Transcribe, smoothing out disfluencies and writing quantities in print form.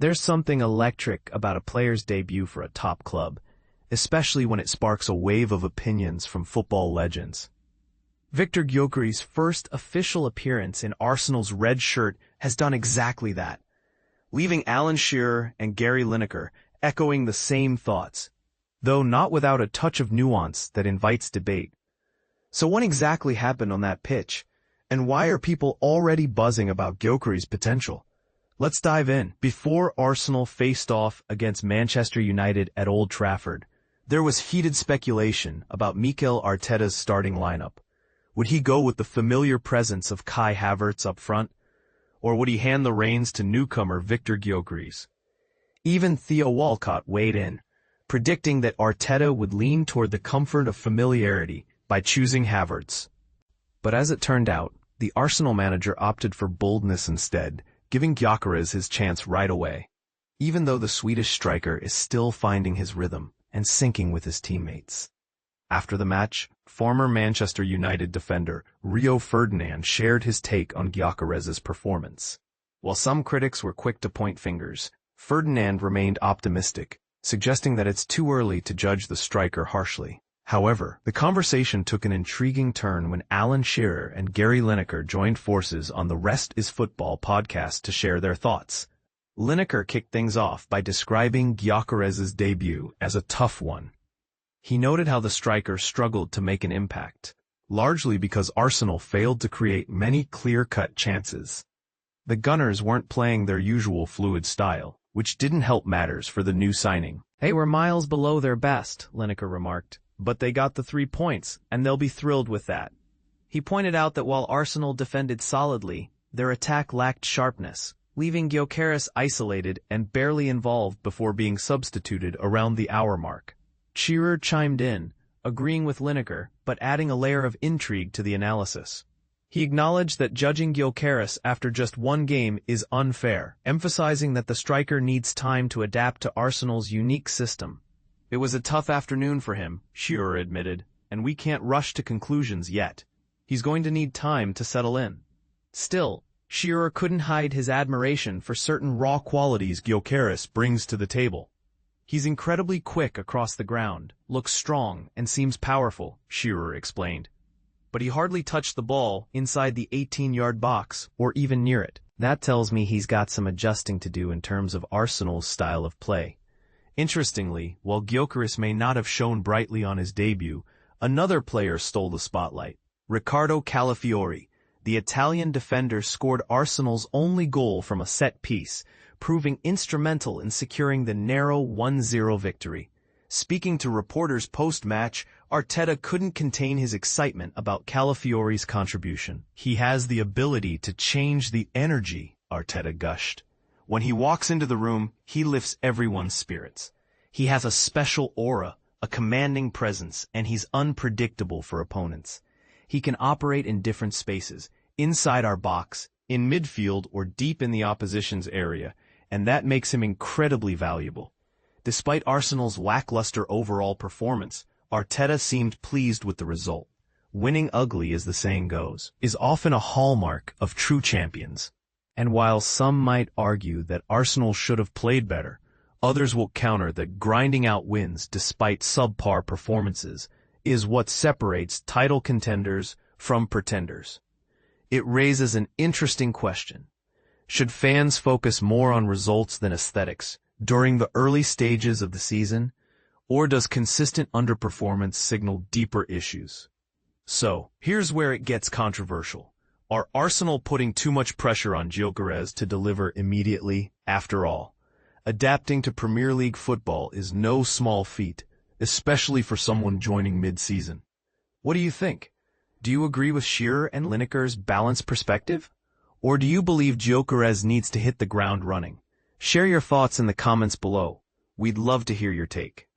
There's something electric about a player's debut for a top club, especially when it sparks a wave of opinions from football legends. Viktor Gyokeres' first official appearance in Arsenal's red shirt has done exactly that, leaving Shearer and Gary Lineker echoing the same thoughts, though not without a touch of nuance that invites debate. So what exactly happened on that pitch, and why are people already buzzing about Gyokeres' potential? Let's dive in. Before Arsenal faced off against Manchester United at Old Trafford, there was heated speculation about Mikel Arteta's starting lineup. Would he go with the familiar presence of Kai Havertz up front, or would he hand the reins to newcomer Viktor Gyokeres? Even Theo Walcott weighed in, predicting that Arteta would lean toward the comfort of familiarity by choosing Havertz. But as it turned out, the Arsenal manager opted for boldness instead, giving Gyokeres his chance right away, even though the Swedish striker is still finding his rhythm and syncing with his teammates. After the match, former Manchester United defender Rio Ferdinand shared his take on Gyokeres' performance. While some critics were quick to point fingers, Ferdinand remained optimistic, suggesting that it's too early to judge the striker harshly. However, the conversation took an intriguing turn when Shearer and Gary Lineker joined forces on the Rest is Football podcast to share their thoughts. Lineker kicked things off by describing Gyokeres' debut as a tough one. He noted how the striker struggled to make an impact, largely because Arsenal failed to create many clear-cut chances. The Gunners weren't playing their usual fluid style, which didn't help matters for the new signing. They were miles below their best, Lineker remarked. But they got the 3 points, and they'll be thrilled with that. He pointed out that while Arsenal defended solidly, their attack lacked sharpness, leaving Gyokeres isolated and barely involved before being substituted around the hour mark. Shearer chimed in, agreeing with Lineker, but adding a layer of intrigue to the analysis. He acknowledged that judging Gyokeres after just one game is unfair, emphasizing that the striker needs time to adapt to Arsenal's unique system. It was a tough afternoon for him, Shearer admitted, and we can't rush to conclusions yet. He's going to need time to settle in. Still, Shearer couldn't hide his admiration for certain raw qualities Gyokeres brings to the table. He's incredibly quick across the ground, looks strong, and seems powerful, Shearer explained. But he hardly touched the ball inside the 18-yard box or even near it. That tells me he's got some adjusting to do in terms of Arsenal's style of play. Interestingly, while Gyokeres may not have shone brightly on his debut, another player stole the spotlight. Riccardo Calafiori, the Italian defender, scored Arsenal's only goal from a set piece, proving instrumental in securing the narrow 1-0 victory. Speaking to reporters post-match, Arteta couldn't contain his excitement about Calafiori's contribution. He has the ability to change the energy, Arteta gushed. When he walks into the room, he lifts everyone's spirits. He has a special aura, a commanding presence, and he's unpredictable for opponents. He can operate in different spaces, inside our box, in midfield, or deep in the opposition's area, and that makes him incredibly valuable. Despite Arsenal's lackluster overall performance, Arteta seemed pleased with the result. Winning ugly, as the saying goes, is often a hallmark of true champions. And while some might argue that Arsenal should have played better, others will counter that grinding out wins despite subpar performances is what separates title contenders from pretenders. It raises an interesting question. Should fans focus more on results than aesthetics during the early stages of the season, or does consistent underperformance signal deeper issues? So, here's where it gets controversial. Are Arsenal putting too much pressure on Gyokeres to deliver immediately? After all, adapting to Premier League football is no small feat, especially for someone joining mid-season. What do you think? Do you agree with Shearer and Lineker's balanced perspective? Or do you believe Gyokeres needs to hit the ground running? Share your thoughts in the comments below. We'd love to hear your take.